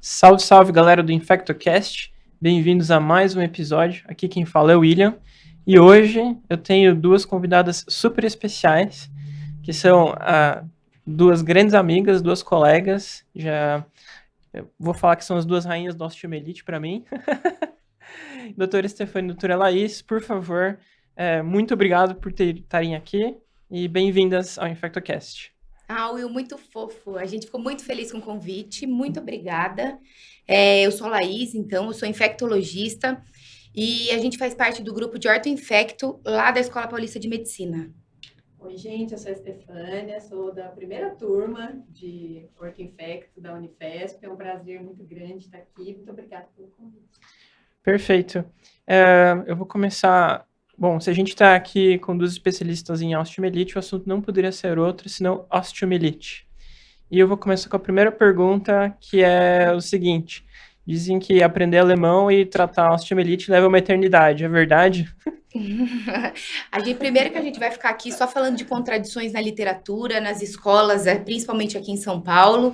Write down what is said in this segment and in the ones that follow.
Salve, salve, galera do InfectoCast. Bem-vindos a mais um episódio. Aqui quem fala é o William. E hoje eu tenho duas convidadas super especiais, que são duas grandes amigas, duas colegas. Eu vou falar que são as duas rainhas do osteomielite para mim. Doutora Stefania e doutora Laís, por favor, muito obrigado por estarem aqui e bem-vindas ao InfectoCast. Will, muito fofo. A gente ficou muito feliz com o convite. Muito obrigada. Eu sou a Laís, então, eu sou infectologista e a gente faz parte do grupo de ortoinfecto lá da Escola Paulista de Medicina. Oi, gente, eu sou a Stefania, sou da primeira turma de ortoinfecto da Unifesp. É um prazer muito grande estar aqui. Muito obrigada pelo convite. Perfeito. Eu vou começar... Bom, se a gente está aqui com duas especialistas em osteomielite, o assunto não poderia ser outro, senão osteomielite. E eu vou começar com a primeira pergunta, que é o seguinte. Dizem que aprender alemão e tratar osteomielite leva uma eternidade, é verdade? Primeiro que a gente vai ficar aqui só falando de contradições na literatura, nas escolas, principalmente aqui em São Paulo.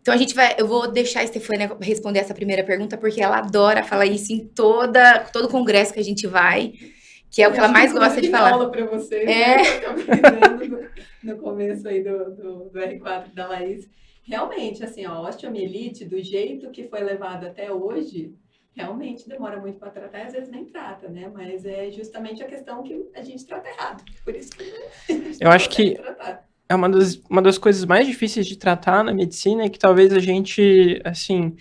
Então eu vou deixar a Stefania responder essa primeira pergunta, porque ela adora falar isso em todo congresso que a gente vai, que é o que ela mais gosta de falar. Aula para vocês, né? Eu acabei dando no começo aí do R4 da Laís. Realmente, assim, a osteomielite, do jeito que foi levado até hoje, realmente demora muito para tratar e às vezes nem trata, né? Mas é justamente a questão que a gente trata errado. Por isso que a gente Eu acho que tratar. É uma das coisas mais difíceis de tratar na medicina, é que talvez a gente, assim,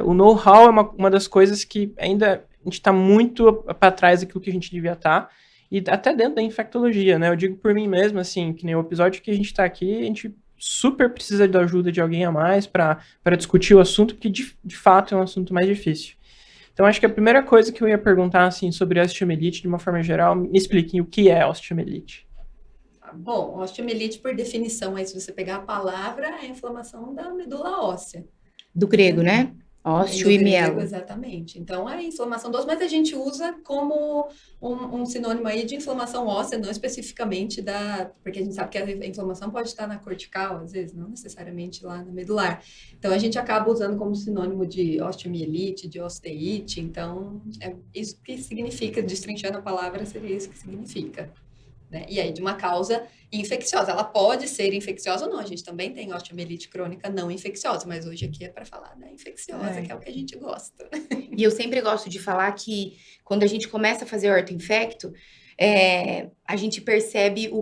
o know-how é uma das coisas que ainda a gente está muito para trás daquilo que a gente devia estar, e até dentro da infectologia, né? Eu digo por mim mesmo, assim, que nem o episódio que a gente está aqui, a gente super precisa da ajuda de alguém a mais para discutir o assunto, porque de fato é um assunto mais difícil. Então, acho que a primeira coisa que eu ia perguntar, assim, sobre a osteomielite, de uma forma geral, me expliquem o que é osteomielite. Bom, osteomielite, por definição, aí, se você pegar a palavra, é a inflamação da medula óssea. Do grego, né? Ósteo e mielo. Exatamente. Então, é inflamação do osso, mas a gente usa como um sinônimo aí de inflamação óssea, não especificamente porque a gente sabe que a inflamação pode estar na cortical, às vezes, não necessariamente lá na medular. Então, a gente acaba usando como sinônimo de osteomielite, de osteite. Então, é isso que significa, destrinchando a palavra, seria isso que significa. Né? E aí, de uma causa infecciosa. Ela pode ser infecciosa ou não. A gente também tem osteomielite crônica não infecciosa, mas hoje aqui é para falar da infecciosa, que é o que a gente gosta. E eu sempre gosto de falar que quando a gente começa a fazer ortoinfecto, a gente percebe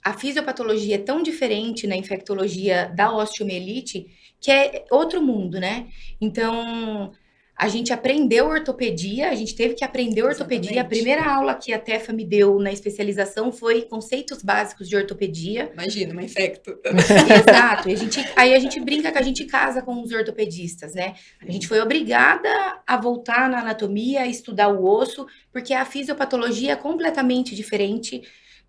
a fisiopatologia é tão diferente na infectologia da osteomielite que é outro mundo, né? Então, a gente aprendeu ortopedia, a gente teve que aprender ortopedia. Exatamente. A primeira aula que a Tefa me deu na especialização foi conceitos básicos de ortopedia. Imagina, uma infecto. Exato. Aí a gente brinca que a gente casa com os ortopedistas, né? A gente foi obrigada a voltar na anatomia, a estudar o osso, porque a fisiopatologia é completamente diferente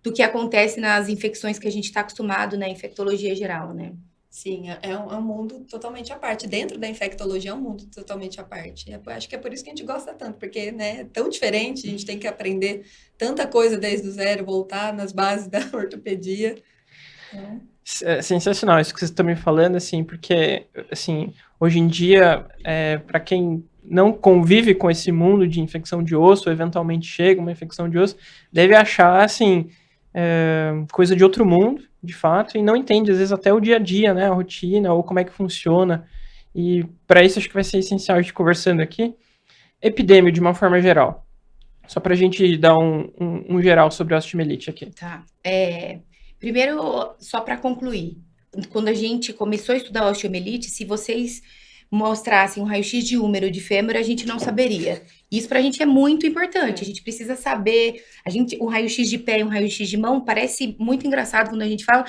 do que acontece nas infecções que a gente está acostumado na infectologia geral, né? Sim, é um mundo totalmente à parte. Dentro da infectologia é um mundo totalmente à parte. Acho que é por isso que a gente gosta tanto, porque, né, é tão diferente, a gente tem que aprender tanta coisa desde o zero, voltar nas bases da ortopedia. É sensacional isso que vocês estão me falando, assim, porque, assim, hoje em dia, para quem não convive com esse mundo de infecção de osso, ou eventualmente chega uma infecção de osso, deve achar, assim, coisa de outro mundo, de fato, e não entende, às vezes, até o dia a dia, né, a rotina, ou como é que funciona, e para isso acho que vai ser essencial a gente conversando aqui. Epidemia, de uma forma geral, só para a gente dar um geral sobre a osteomielite aqui. Tá. Primeiro, só para concluir, quando a gente começou a estudar a osteomielite, se vocês mostrassem um raio-x de úmero de fêmur, a gente não saberia. Isso para a gente é muito importante. A gente precisa saber. O raio-x de pé e um raio-x de mão parece muito engraçado quando a gente fala,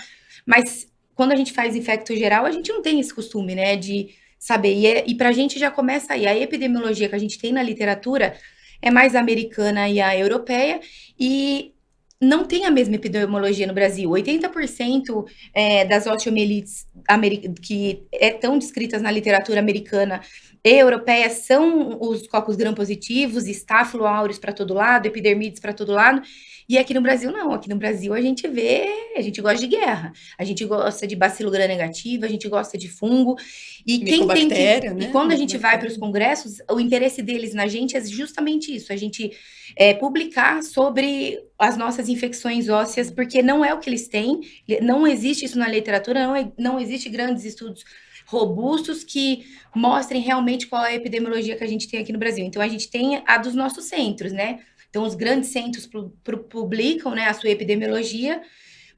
mas quando a gente faz infecto geral, a gente não tem esse costume, né, de saber. E para a gente já começa aí. A epidemiologia que a gente tem na literatura é mais a americana e a europeia, e não tem a mesma epidemiologia no Brasil. 80% das osteomielites que estão descritas na literatura americana e europeia são os cocos gram-positivos, Staphylo aureus para todo lado, epidermides para todo lado. E aqui no Brasil, não. Aqui no Brasil, a gente gosta de guerra. A gente gosta de bacilo gram-negativo, a gente gosta de fungo. E quem tem que... Micobactéria, né? E quando a gente vai para os congressos, o interesse deles na gente é justamente isso. A gente publicar sobre as nossas infecções ósseas, porque não é o que eles têm. Não existe isso na literatura, não existe grandes estudos robustos que mostrem realmente qual é a epidemiologia que a gente tem aqui no Brasil. Então, a gente tem a dos nossos centros, né? Então, os grandes centros publicam, né, a sua epidemiologia,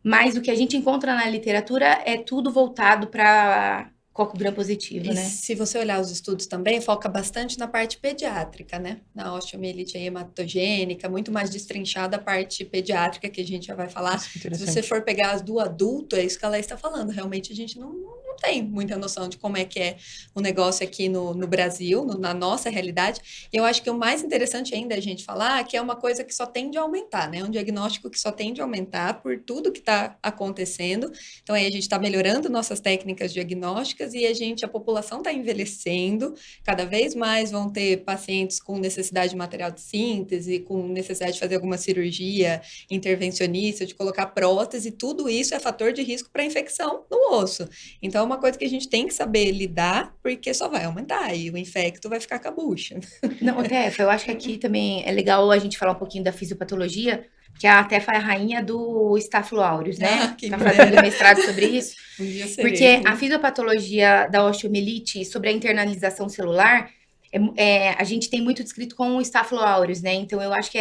mas o que a gente encontra na literatura é tudo voltado para coco gram-positivo, E né? se você olhar os estudos também, foca bastante na parte pediátrica, né? Na osteomielite hematogênica, muito mais destrinchada a parte pediátrica, que a gente já vai falar. Nossa, que Se interessante. você for pegar as do adulto, é isso que ela está falando. Realmente a gente não tem muita noção de como é que é o negócio aqui no Brasil, na nossa realidade. E eu acho que o mais interessante ainda é a gente falar que é uma coisa que só tende a aumentar, né? Um diagnóstico que só tende a aumentar por tudo que está acontecendo. Então aí a gente está melhorando nossas técnicas diagnósticas e a população está envelhecendo, cada vez mais vão ter pacientes com necessidade de material de síntese, com necessidade de fazer alguma cirurgia intervencionista, de colocar prótese, tudo isso é fator de risco para infecção no osso. Então, é uma coisa que a gente tem que saber lidar, porque só vai aumentar e o infecto vai ficar com a bucha. Não, Tefa, eu acho que aqui também é legal a gente falar um pouquinho da fisiopatologia, que a Tefa é a rainha do Staphylo aureus, né? Que Tá fazendo mestrado sobre isso. Um dia serei. Porque a fisiopatologia da osteomielite sobre a internalização celular, a gente tem muito descrito com o Staphylo aureus, né? Então, eu acho que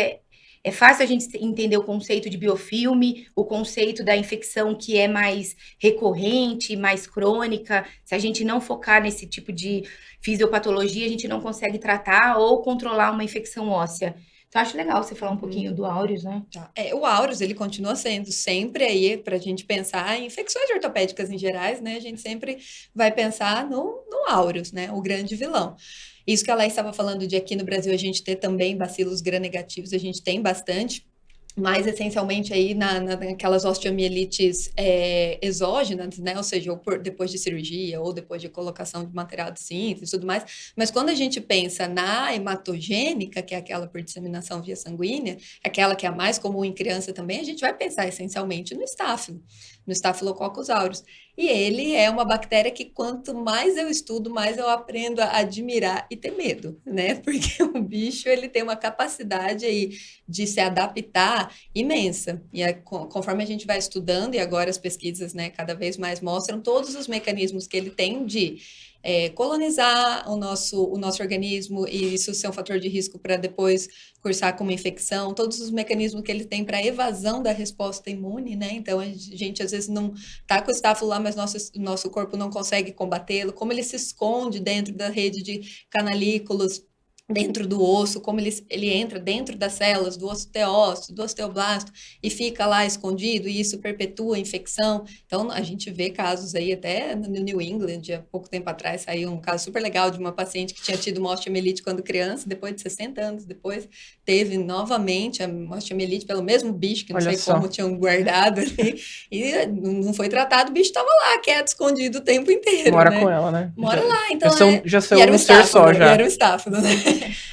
é fácil a gente entender o conceito de biofilme, o conceito da infecção que é mais recorrente, mais crônica. Se a gente não focar nesse tipo de fisiopatologia, a gente não consegue tratar ou controlar uma infecção óssea. Então, acho legal você falar um pouquinho do aureus, né? Tá. O aureus, ele continua sendo sempre aí, para a gente pensar em infecções ortopédicas em gerais, né? A gente sempre vai pensar no aureus, né? O grande vilão. Isso que ela estava falando de aqui no Brasil a gente ter também bacilos gram-negativos, a gente tem bastante, mas essencialmente aí naquelas osteomielites exógenas, né? Ou seja, ou depois de cirurgia, ou depois de colocação de material de síntese e tudo mais. Mas quando a gente pensa na hematogênica, que é aquela por disseminação via sanguínea, aquela que é a mais comum em criança também, a gente vai pensar essencialmente no Staphylococcus aureus. E ele é uma bactéria que quanto mais eu estudo, mais eu aprendo a admirar e ter medo, né? Porque o bicho, ele tem uma capacidade aí de se adaptar imensa. E conforme a gente vai estudando, e agora as pesquisas, né, cada vez mais mostram todos os mecanismos que ele tem de colonizar o nosso organismo e isso ser um fator de risco para depois cursar com uma infecção, todos os mecanismos que ele tem para evasão da resposta imune, né? Então a gente às vezes não tá com o estáfilo lá, mas nosso corpo não consegue combatê-lo, como ele se esconde dentro da rede de canalículos, dentro do osso, como ele entra dentro das células do osteócito, do osteoblasto e fica lá escondido e isso perpetua a infecção. Então, a gente vê casos aí até no New England, há pouco tempo atrás, saiu um caso super legal de uma paciente que tinha tido uma osteomielite quando criança, depois de 60 anos depois, teve novamente a osteomielite pelo mesmo bicho, que não sei como tinham guardado ali, e não foi tratado, o bicho estava lá, quieto, escondido o tempo inteiro, Mora né? com ela, né? Mora lá, então já são um ser só, já. E era o estáfilo, né?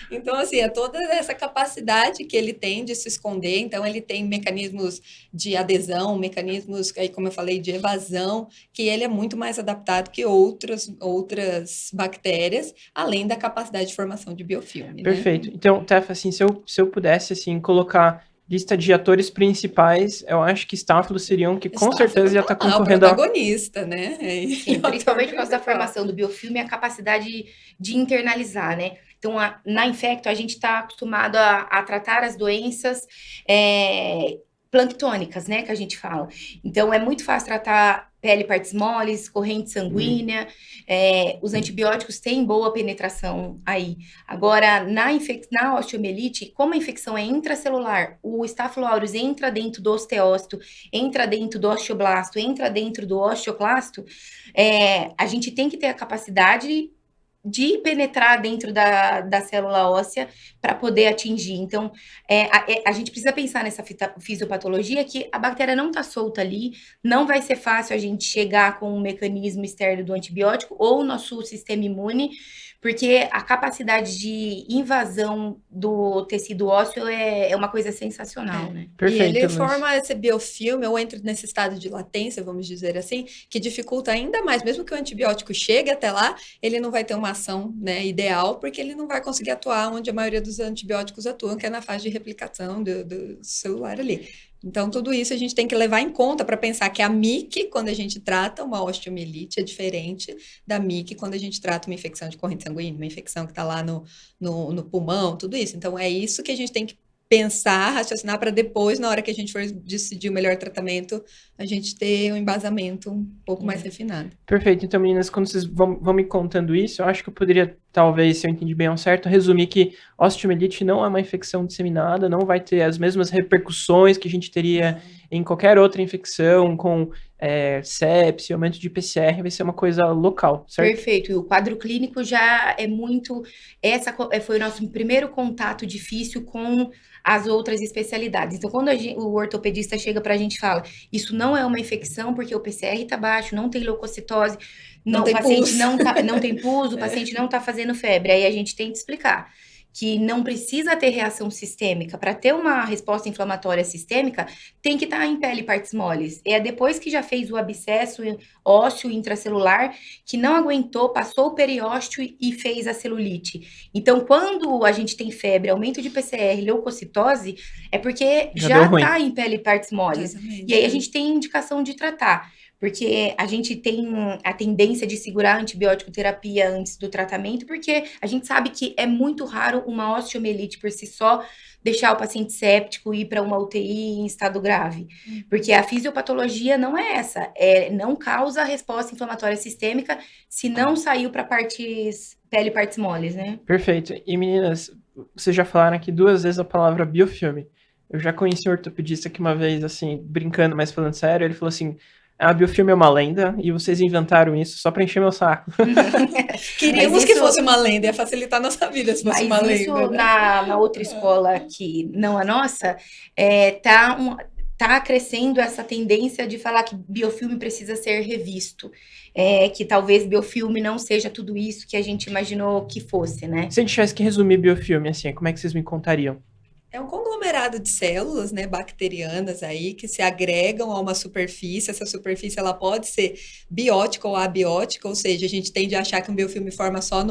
Então, assim, é toda essa capacidade que ele tem de se esconder. Então, ele tem mecanismos de adesão, mecanismos, aí, como eu falei, de evasão, que ele é muito mais adaptado que outras bactérias, além da capacidade de formação de biofilme. Perfeito. Né? Então, Tefa, assim, se eu pudesse, assim, colocar lista de atores principais, eu acho que Staphylo seria um que com certeza já está concorrendo ao protagonista, né? Sim, principalmente por causa da formação do biofilme e a capacidade de internalizar, né? Então, na Infecto, a gente está acostumado a tratar as doenças planctônicas, né, que a gente fala. Então, é muito fácil tratar pele, partes moles, corrente sanguínea, os antibióticos têm boa penetração aí. Agora, na osteomielite, como a infecção é intracelular, o Staphylo aureus entra dentro do osteócito, entra dentro do osteoblasto, entra dentro do osteoclasto, a gente tem que ter a capacidade de penetrar dentro da célula óssea para poder atingir. Então, a gente precisa pensar nessa fisiopatologia que a bactéria não está solta ali, não vai ser fácil a gente chegar com um mecanismo externo do antibiótico ou o nosso sistema imune, porque a capacidade de invasão do tecido ósseo é uma coisa sensacional, né? Perfeito, E ele Luiz. forma esse biofilme, ou entra nesse estado de latência, vamos dizer assim, que dificulta ainda mais, mesmo que o antibiótico chegue até lá, ele não vai ter uma ação, né, ideal, porque ele não vai conseguir atuar onde a maioria dos antibióticos atuam, que é na fase de replicação do celular ali. Então, tudo isso a gente tem que levar em conta para pensar que a MIC, quando a gente trata uma osteomielite, é diferente da MIC quando a gente trata uma infecção de corrente sanguínea, uma infecção que está lá no pulmão, tudo isso. Então, é isso que a gente tem que pensar, raciocinar para depois, na hora que a gente for decidir o melhor tratamento, a gente ter um embasamento um pouco mais refinado. Perfeito. Então, meninas, quando vocês vão me contando isso, eu acho que eu poderia, talvez, se eu entendi bem ao certo, resumir que osteomielite não é uma infecção disseminada, não vai ter as mesmas repercussões que a gente teria em qualquer outra infecção, com sepse, aumento de PCR, vai ser uma coisa local, certo? Perfeito. E o quadro clínico já é muito... foi o nosso primeiro contato difícil com as outras especialidades. Então, quando o ortopedista chega para a gente e fala, isso não é uma infecção porque o PCR está baixo, não tem leucocitose, Não o tem paciente pulso. não tem pulso, o paciente não está fazendo febre. Aí a gente tem que explicar que não precisa ter reação sistêmica. Para ter uma resposta inflamatória sistêmica, tem que estar em pele e partes moles. É depois que já fez o abscesso ósseo intracelular, que não aguentou, passou o periósteo e fez a celulite. Então, quando a gente tem febre, aumento de PCR, leucocitose, é porque Já já deu ruim. está em pele e partes moles. Exatamente. E aí a gente tem indicação de tratar. Porque a gente tem a tendência de segurar a antibiótico terapia antes do tratamento, porque a gente sabe que é muito raro uma osteomielite por si só deixar o paciente séptico e ir para uma UTI em estado grave. Porque a fisiopatologia não é essa, não causa resposta inflamatória sistêmica se não saiu para pele e partes moles, né? Perfeito. E meninas, vocês já falaram aqui 2 vezes a palavra biofilme. Eu já conheci um ortopedista que uma vez, assim, brincando, mas falando sério, ele falou assim, biofilme é uma lenda e vocês inventaram isso só pra encher meu saco. Queríamos que fosse uma lenda, ia facilitar a nossa vida se fosse uma Mas isso lenda, né? na outra escola que não a nossa, tá crescendo essa tendência de falar que biofilme precisa ser revisto. Que talvez biofilme não seja tudo isso que a gente imaginou que fosse, né? Se a gente tivesse que resumir biofilme, assim, como é que vocês me contariam? É um conglomerado de células, né, bacterianas aí, que se agregam a uma superfície. Essa superfície, ela pode ser biótica ou abiótica, ou seja, a gente tende a achar que um biofilme forma só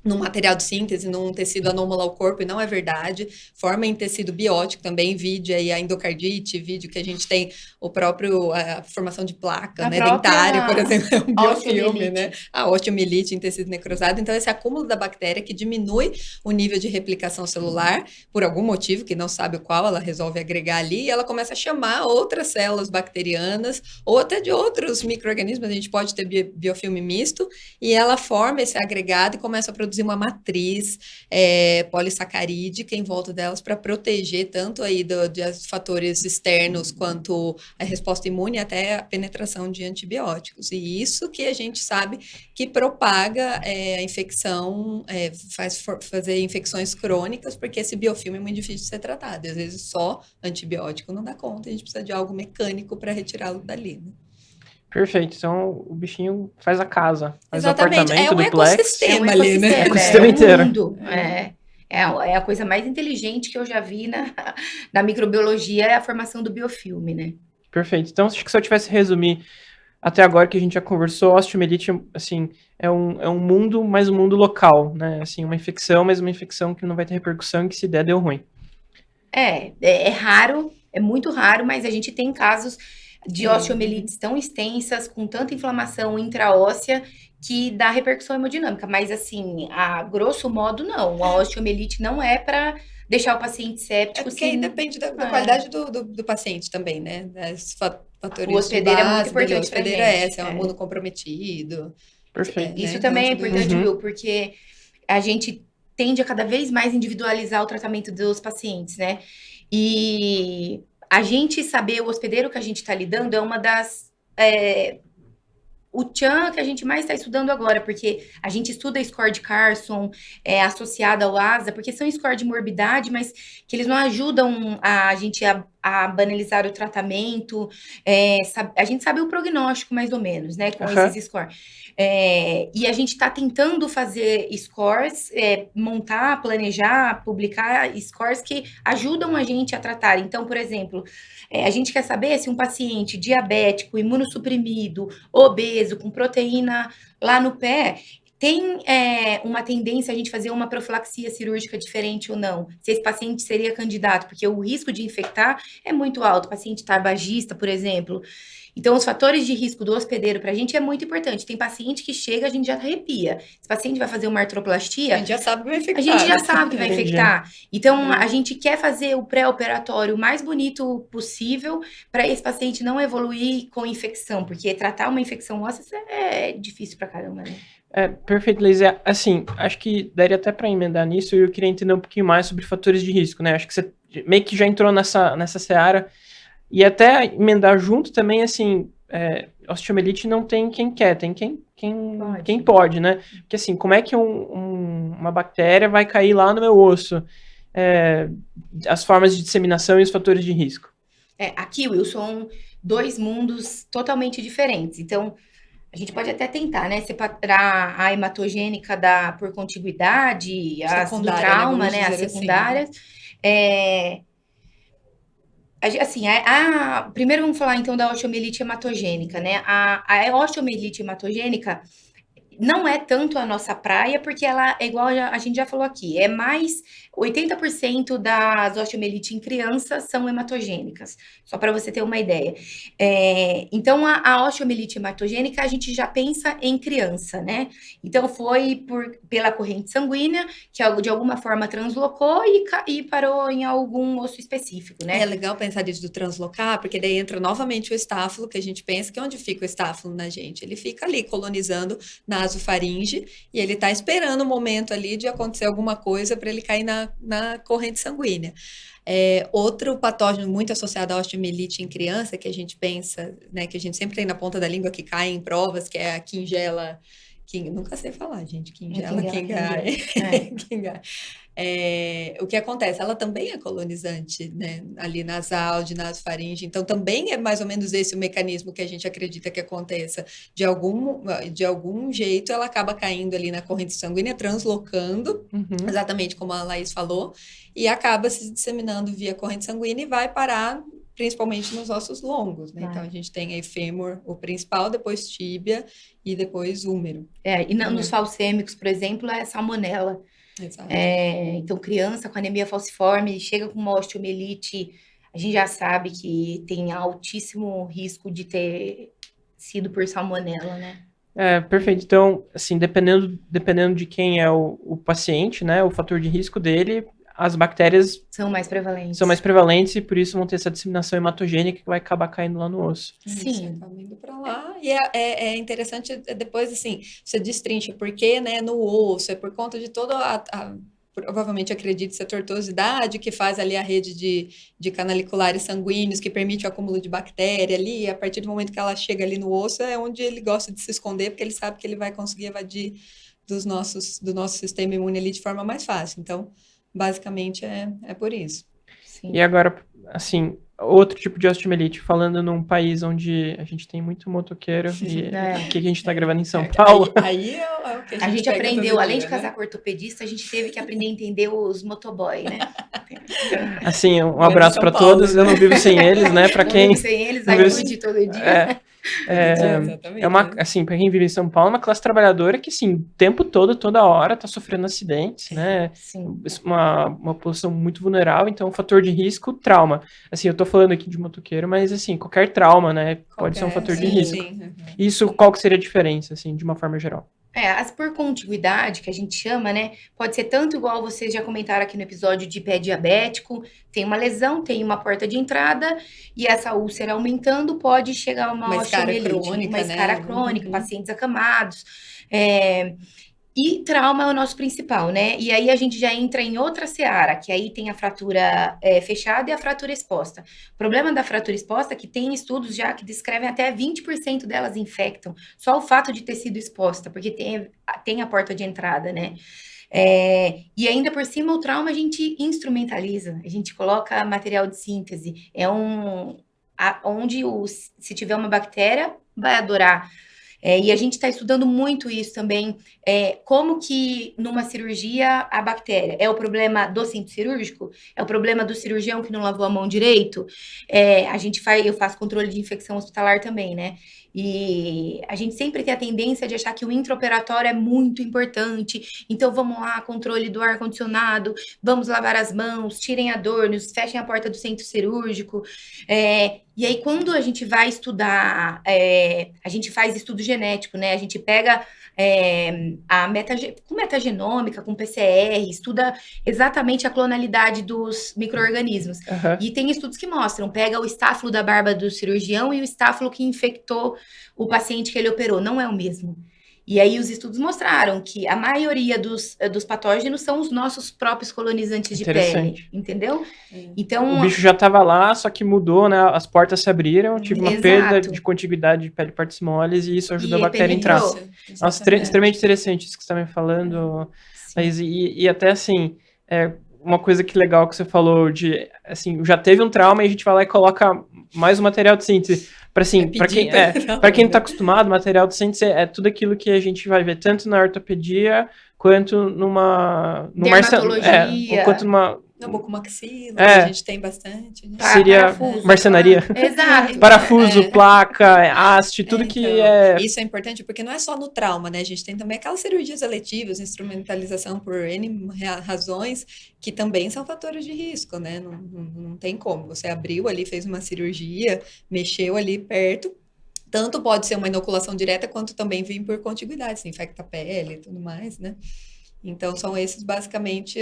num material de síntese, num tecido anômalo ao corpo, e não é verdade. Forma em tecido biótico também, vide aí a endocardite, vídeo que a gente tem a formação de placa, né, dentário, por exemplo, é um biofilme, né? A osteomielite em tecido necrosado. Então, esse acúmulo da bactéria que diminui o nível de replicação celular, por algum motivo, que não sabe o qual, ela resolve agregar ali, e ela começa a chamar outras células bacterianas, ou até de outros micro-organismos, a gente pode ter biofilme misto, e ela forma esse agregado e começa a produzir uma matriz polissacarídica em volta delas para proteger tanto aí de fatores externos quanto a resposta imune até a penetração de antibióticos. E isso que a gente sabe que propaga a infecção, faz fazer infecções crônicas, porque esse biofilme é muito difícil de ser tratado. Às vezes só antibiótico não dá conta, a gente precisa de algo mecânico para retirá-lo dali, né? Perfeito. Então, o bichinho faz a casa, faz Exatamente. o apartamento, É um duplex. ecossistema ali, né? É o ecossistema inteiro. Mundo. É a coisa mais inteligente que eu já vi na microbiologia, é a formação do biofilme, né? Perfeito. Então, acho que se eu tivesse que resumir até agora que a gente já conversou, a osteomielite, assim, é um mundo, mas um mundo local, né? Assim, uma infecção, mas uma infecção que não vai ter repercussão e que se der, deu ruim. É raro, é muito raro, mas a gente tem casos de osteomielites tão extensas, com tanta inflamação intraóssea, que dá repercussão hemodinâmica. Mas, assim, a grosso modo, não. A osteomielite não é para deixar o paciente séptico. Porque aí depende da qualidade do paciente também, né? Fatores o hospedeiro de base, é muito importante. O hospedeiro é um imunocomprometido. Perfeito. Isso né? também é Então, importante, Uhum. viu? Porque a gente tende a cada vez mais individualizar o tratamento dos pacientes, né? E a gente saber o hospedeiro que a gente está lidando é uma das o tchan que a gente mais está estudando agora, porque a gente estuda score de Carson, associado ao ASA, porque são score de morbidade, mas que eles não ajudam a gente a banalizar o tratamento. A gente sabe o prognóstico, mais ou menos, né, com esses scores. E a gente está tentando fazer scores, montar, planejar, publicar scores que ajudam a gente a tratar. Então, por exemplo, a gente quer saber se um paciente diabético, imunossuprimido, obeso, com proteína lá no pé, tem uma tendência a gente fazer uma profilaxia cirúrgica diferente ou não. Se esse paciente seria candidato, porque o risco de infectar é muito alto. Paciente tabagista, por exemplo. Então, os fatores de risco do hospedeiro para a gente é muito importante. Tem paciente que chega, a gente já arrepia. Se o paciente vai fazer uma artroplastia, A gente já sabe que vai infectar. A gente já sabe que vai infectar. Então, a gente quer fazer o pré-operatório o mais bonito possível para esse paciente não evoluir com infecção, porque tratar uma infecção óssea é difícil pra caramba, né? Perfeito, Liz. Assim, acho que daria até para emendar nisso, e eu queria entender um pouquinho mais sobre fatores de risco, né? Acho que você meio que já entrou nessa seara. E até emendar junto também, assim, osteomielite não tem quem quer, tem quem pode, né? Porque, assim, como é que uma bactéria vai cair lá no meu osso? As formas de disseminação e os fatores de risco. Aqui, Wilson, 2 mundos totalmente diferentes. Então, a gente pode até tentar, né, separar a hematogênica por contiguidade, as do trauma, né, as secundárias. Assim, primeiro vamos falar então da osteomielite hematogênica, né? A osteomielite hematogênica não é tanto a nossa praia, porque ela é igual a gente já falou aqui, é mais 80% das osteomielite em crianças são hematogênicas, só para você ter uma ideia. Então, a osteomielite hematogênica, a gente já pensa em criança, né? Então, foi pela corrente sanguínea, que de alguma forma translocou e parou em algum osso específico, né? É legal pensar nisso do translocar, porque daí entra novamente o estáfilo, que a gente pensa que onde fica o estáfilo na gente? Ele fica ali colonizando na nasofaringe, e ele está esperando o momento ali de acontecer alguma coisa para ele cair na corrente sanguínea. Outro patógeno muito associado à osteomielite em criança, que a gente pensa, né, que a gente sempre tem na ponta da língua, que cai em provas, que é a Kinjela, nunca sei falar, gente, Kinjela. O que acontece? Ela também é colonizante, né? Ali nasal, de nasofaringe, então também é mais ou menos esse o mecanismo que a gente acredita que aconteça. De algum jeito, ela acaba caindo ali na corrente sanguínea, translocando, exatamente como a Laís falou, e acaba se disseminando via corrente sanguínea e vai parar principalmente nos ossos longos, né? Então, a gente tem aí fêmur, o principal, depois tíbia e depois úmero. Nos falcêmicos, por exemplo, é salmonela. Exato. Então, criança com anemia falciforme, chega com uma osteomielite, a gente já sabe que tem altíssimo risco de ter sido por salmonela, né? Perfeito. Então, assim, dependendo de quem é o paciente, né, o fator de risco dele, as bactérias são mais prevalentes e por isso vão ter essa disseminação hematogênica que vai acabar caindo lá no osso. Sim. Tá indo para lá. E é interessante depois, assim, você destrincha porque, né, no osso, é por conta de toda provavelmente acredite-se a tortuosidade que faz ali a rede de canaliculares sanguíneos que permite o acúmulo de bactéria ali, e a partir do momento que ela chega ali no osso é onde ele gosta de se esconder, porque ele sabe que ele vai conseguir evadir do nosso sistema imune ali de forma mais fácil. Então, basicamente é por isso. Sim. E agora, assim, outro tipo de osteomielite, falando num país onde a gente tem muito motoqueiro, e aqui a gente está gravando em São Paulo. Aí é o que a gente aprendeu, além de casar com ortopedista, a gente teve que aprender a entender os motoboy, né? Assim, um abraço para todos, eu não vivo sem eles, né? Para quem... Não vivo sem eles, vai curtir todo dia. Assim, para quem vive em São Paulo, é uma classe trabalhadora que, assim, o tempo todo, toda hora, tá sofrendo acidentes, né? Sim. Uma população muito vulnerável, então o fator de risco, trauma. Assim, eu tô falando aqui de motoqueiro, mas, assim, qualquer trauma, né, pode ser um fator de risco. Sim. Isso, qual que seria a diferença, assim, de uma forma geral? As por contiguidade, que a gente chama, né? Pode ser tanto igual vocês já comentaram aqui no episódio de pé diabético, tem uma lesão, tem uma porta de entrada, e essa úlcera aumentando pode chegar a uma escara crônica, uma escara né? crônica, pacientes acamados. E trauma é o nosso principal, né? E aí a gente já entra em outra seara, que aí tem a fratura fechada e a fratura exposta. O problema da fratura exposta é que tem estudos já que descrevem até 20% delas infectam, só o fato de ter sido exposta, porque tem a porta de entrada, né? E ainda por cima, o trauma a gente instrumentaliza, a gente coloca material de síntese. Onde se tiver uma bactéria, vai adorar. E a gente está estudando muito isso também. Como que numa cirurgia a bactéria é o problema do centro cirúrgico? É o problema do cirurgião que não lavou a mão direito? Eu faço controle de infecção hospitalar também, né? E a gente sempre tem a tendência de achar que o intraoperatório é muito importante. Então vamos lá, controle do ar-condicionado, vamos lavar as mãos, tirem adornos, fechem a porta do centro cirúrgico. E aí, quando a gente vai estudar, a gente faz estudo genético, né? A gente pega com metagenômica, com PCR, estuda exatamente a clonalidade dos micro-organismos. Aham. E tem estudos que mostram, pega o estáfilo da barba do cirurgião e o estáfilo que infectou o paciente que ele operou, não é o mesmo. E aí os estudos mostraram que a maioria dos patógenos são os nossos próprios colonizantes de pele, Interessante. entendeu? É. Então, O bicho já estava lá, só que mudou, né? As portas se abriram, tive uma Exato. perda de contiguidade de pele e partes moles e isso ajuda a E bactéria a entrar. penetrou. Isso, Nossa, exatamente. extremamente interessante isso que você está me falando, Laís. E até assim, uma coisa que legal que você falou de, assim, já teve um trauma e a gente vai lá e coloca mais um material de síntese. Para assim, para quem não está acostumado, material de síntese é tudo aquilo que a gente vai ver tanto na ortopedia quanto Dermatologia. quanto numa Na bucomaxila, É. a gente tem bastante, né? seria parafuso, marcenaria. Exato. Parafuso, placa, haste, tudo que Então, isso é importante porque não é só no trauma, né? A gente tem também aquelas cirurgias eletivas, instrumentalização por N razões, que também são fatores de risco, né? Não tem como. Você abriu ali, fez uma cirurgia, mexeu ali perto. Tanto pode ser uma inoculação direta, quanto também vir por contiguidade, se infecta a pele e tudo mais, né? Então, são esses basicamente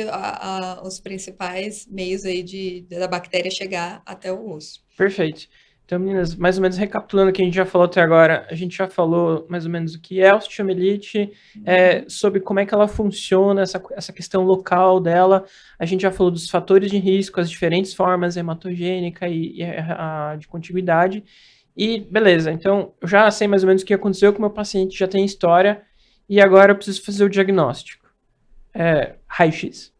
os principais meios aí da bactéria chegar até o osso. Perfeito. Então, meninas, mais ou menos recapitulando o que a gente já falou até agora, a gente já falou mais ou menos o que é osteomielite, sobre como é que ela funciona, essa questão local dela. A gente já falou dos fatores de risco, as diferentes formas, hematogênica e a de contiguidade. E beleza, então eu já sei mais ou menos o que aconteceu com o meu paciente, já tem história, e agora eu preciso fazer o diagnóstico. Raio-X.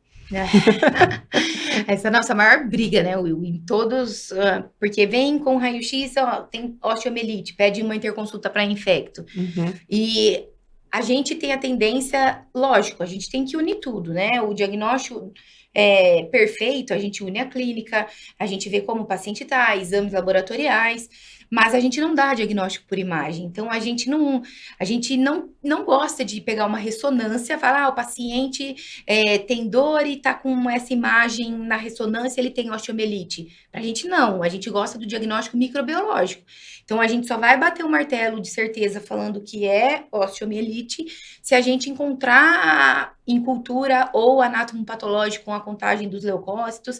Essa é a nossa maior briga, né, Will? Em todos, porque vem com raio-x, tem osteomielite, pede uma interconsulta para infecto. Uhum. E a gente tem a tendência, lógico, a gente tem que unir tudo, né? O diagnóstico perfeito, a gente une a clínica, a gente vê como o paciente está, exames laboratoriais, mas a gente não dá diagnóstico por imagem. Então, a gente não gosta de pegar uma ressonância, falar, o paciente tem dor e está com essa imagem na ressonância, ele tem osteomielite. A gente não, a gente gosta do diagnóstico microbiológico. Então, a gente só vai bater o martelo de certeza falando que é osteomielite se a gente encontrar em cultura ou anátomo patológico com a contagem dos leucócitos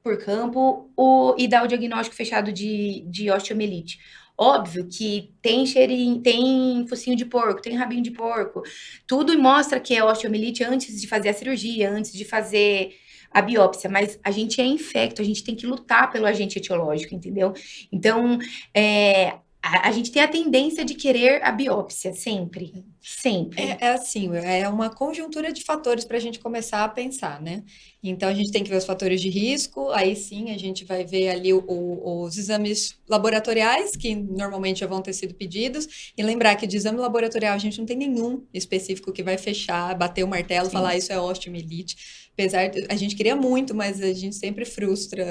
por campo e dar o diagnóstico fechado de osteomielite. Óbvio que tem cheirinho, tem focinho de porco, tem rabinho de porco, tudo mostra que é osteomielite antes de fazer a cirurgia, antes de fazer a biópsia, mas a gente é infecto, a gente tem que lutar pelo agente etiológico, entendeu? Então, a gente tem a tendência de querer a biópsia, sempre. É assim, é uma conjuntura de fatores para a gente começar a pensar, né? Então, a gente tem que ver os fatores de risco, aí sim a gente vai ver ali os exames laboratoriais, que normalmente já vão ter sido pedidos, e lembrar que de exame laboratorial a gente não tem nenhum específico que vai fechar, bater o martelo, falar isso é osteomielite. Apesar de a gente queria muito, mas a gente sempre frustra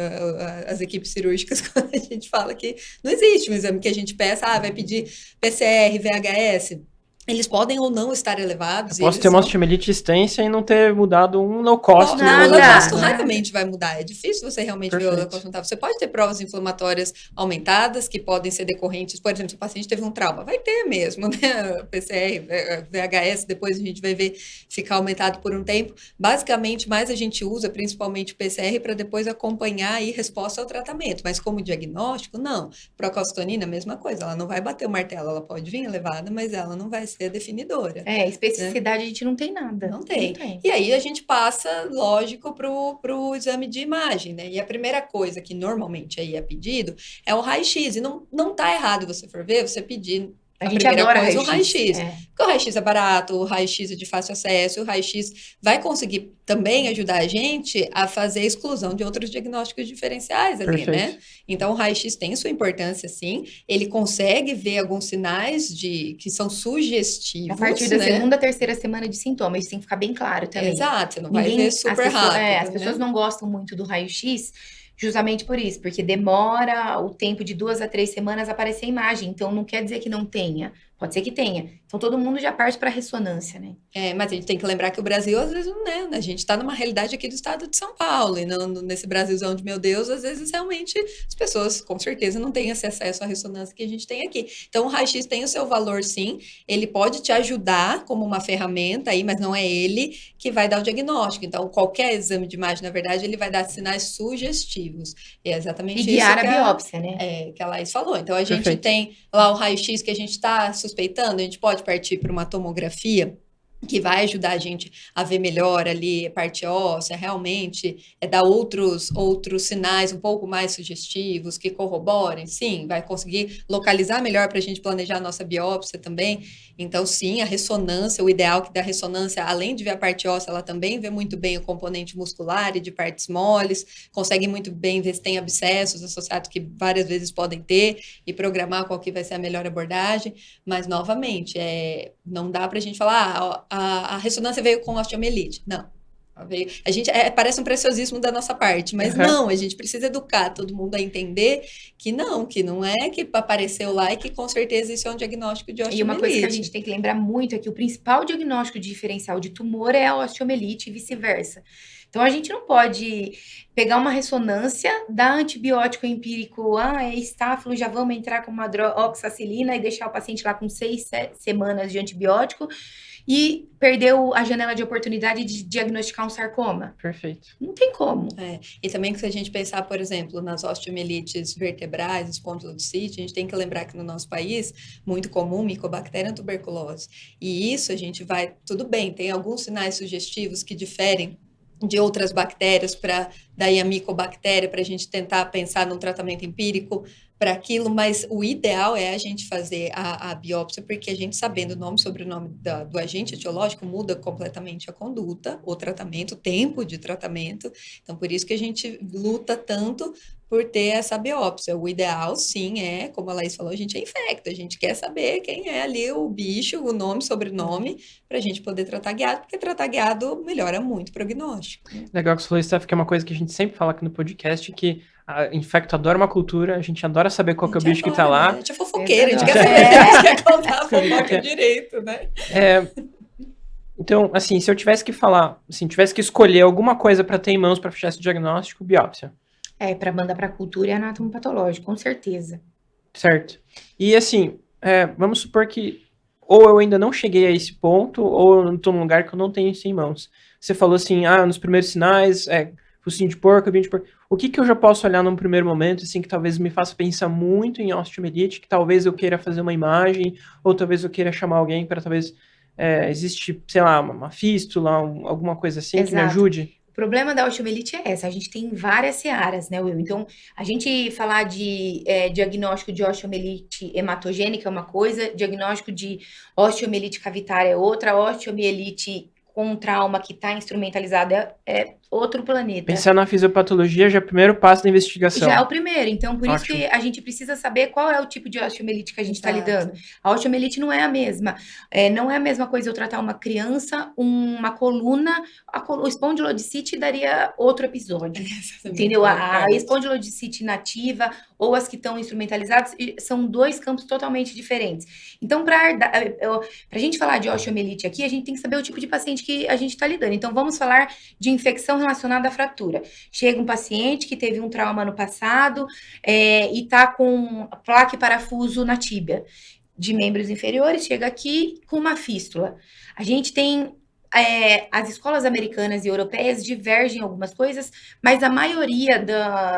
as equipes cirúrgicas quando a gente fala que não existe um exame que a gente peça, vai pedir PCR, VHS. Eles podem ou não estar elevados. Posso ter uma osteomielite extensa e não ter mudado um leucócito. O leucócito raramente vai mudar. É difícil você realmente ver o leucócito mudar. Você pode ter provas inflamatórias aumentadas, que podem ser decorrentes. Por exemplo, se o paciente teve um trauma, vai ter mesmo, né? PCR, VHS, depois a gente vai ver ficar aumentado por um tempo. Basicamente, mais a gente usa, principalmente o PCR, para depois acompanhar aí resposta ao tratamento. Mas como diagnóstico, não. Procalcitonina, mesma coisa. Ela não vai bater o martelo. Ela pode vir elevada, mas ela não vai ser ser definidora. Especificidade a gente não tem nada. Não tem. E aí a gente passa, lógico, pro exame de imagem, né? E a primeira coisa que normalmente aí é pedido é o raio-x. E não tá errado, você for ver, você pedir A gente primeira adora coisa, o raio-x. raio-x. Porque o raio-x é barato, o raio-x é de fácil acesso, o raio-x vai conseguir também ajudar a gente a fazer a exclusão de outros diagnósticos diferenciais ali, Perfeito. né? Então, o raio-x tem sua importância, sim. Ele consegue ver alguns sinais que são sugestivos, A partir da né? segunda, terceira semana de sintomas, isso tem que ficar bem claro também. Exato, você não vai ver super rápido, as pessoas não gostam muito do raio-x justamente por isso, porque demora o tempo de 2 a 3 semanas a aparecer a imagem, então não quer dizer que não tenha, pode ser que tenha. Então todo mundo já parte para ressonância, né? Mas a gente tem que lembrar que o Brasil, às vezes, né? A gente está numa realidade aqui do estado de São Paulo, e não nesse Brasilzão de meu Deus, às vezes realmente as pessoas, com certeza, não têm esse acesso à ressonância que a gente tem aqui. Então, o raio-x tem o seu valor, sim, ele pode te ajudar como uma ferramenta aí, mas não é ele que vai dar o diagnóstico. Então, qualquer exame de imagem, na verdade, ele vai dar sinais sugestivos. E é exatamente isso guiar a biópsia, né? que a Laís falou. Então, a gente Perfeito. tem lá o raio-x que a gente está suspeitando, a gente pode partir para uma tomografia que vai ajudar a gente a ver melhor ali a parte óssea, realmente dar outros sinais um pouco mais sugestivos, que corroborem, sim, vai conseguir localizar melhor para a gente planejar a nossa biópsia também. Então, sim, a ressonância, o ideal que da ressonância, além de ver a parte óssea, ela também vê muito bem o componente muscular e de partes moles, consegue muito bem ver se tem abscessos associados que várias vezes podem ter e programar qual que vai ser a melhor abordagem, mas, novamente, não dá para a gente falar, a ressonância veio com osteomielite. Não. A gente parece um preciosismo da nossa parte, mas não, a gente precisa educar todo mundo a entender que não é que apareceu lá e que com certeza isso é um diagnóstico de osteomielite. E uma coisa que a gente tem que lembrar muito é que o principal diagnóstico diferencial de tumor é a osteomielite e vice-versa. Então, a gente não pode pegar uma ressonância, dar antibiótico empírico, é estáfilo, já vamos entrar com uma oxacilina e deixar o paciente lá com 6, 7 semanas de antibiótico e perdeu a janela de oportunidade de diagnosticar um sarcoma. Perfeito. Não tem como. E também que se a gente pensar, por exemplo, nas osteomielites vertebrais, espondilocite, a gente tem que lembrar que no nosso país, muito comum, Mycobacterium tuberculose. E isso a gente vai, tudo bem, tem alguns sinais sugestivos que diferem de outras bactérias para daí a micobactéria, para a gente tentar pensar num tratamento empírico para aquilo, mas o ideal é a gente fazer a biópsia, porque a gente sabendo o nome e sobrenome do agente etiológico muda completamente a conduta, o tratamento, o tempo de tratamento. Então, por isso que a gente luta tanto por ter essa biópsia. O ideal, sim, como a Laís falou, a gente é infecto, a gente quer saber quem é ali o bicho, o nome, sobrenome, para a gente poder tratar guiado, porque tratar guiado melhora muito o prognóstico. Legal que você falou, Steph, que é uma coisa que a gente sempre fala aqui no podcast, que a infecto adora uma cultura, a gente adora saber qual que é o bicho que tá lá. Né? A gente é fofoqueira, a gente quer saber, a gente quer contar a fofoca direito, né? Então, assim, se eu tivesse que falar, assim, tivesse que escolher alguma coisa para ter em mãos para fechar esse diagnóstico, biópsia. Para mandar para cultura e anatomopatológico, com certeza. Certo. E assim, vamos supor que ou eu ainda não cheguei a esse ponto, ou eu não tô num lugar que eu não tenho isso em mãos. Você falou assim, nos primeiros sinais, focinho de porco, vinho de porco. O que eu já posso olhar num primeiro momento, assim, que talvez me faça pensar muito em osteomielite, que talvez eu queira fazer uma imagem, ou talvez eu queira chamar alguém para talvez existe, sei lá, uma fístula, alguma coisa assim. Exato. Que me ajude? O problema da osteomielite é essa, a gente tem várias searas, né, Will? Então, a gente falar de diagnóstico de osteomielite hematogênica é uma coisa, diagnóstico de osteomielite cavitária é outra, osteomielite com trauma que está instrumentalizada é outro planeta. Pensar na fisiopatologia já é o primeiro passo da investigação. Já é o primeiro, então por isso que a gente precisa saber qual é o tipo de osteomielite que a gente está lidando. A osteomielite não é a mesma. Não é a mesma coisa eu tratar uma criança, uma coluna, o espondilodicite daria outro episódio. Entendeu? A espondilodicite nativa ou as que estão instrumentalizadas são dois campos totalmente diferentes. Então, para a gente falar de osteomielite aqui, a gente tem que saber o tipo de paciente que a gente está lidando. Então, vamos falar de infecção relacionada à fratura. Chega um paciente que teve um trauma no passado e está com placa e parafuso na tíbia de membros inferiores, chega aqui com uma fístula. A gente tem as escolas americanas e europeias divergem em algumas coisas, mas a maioria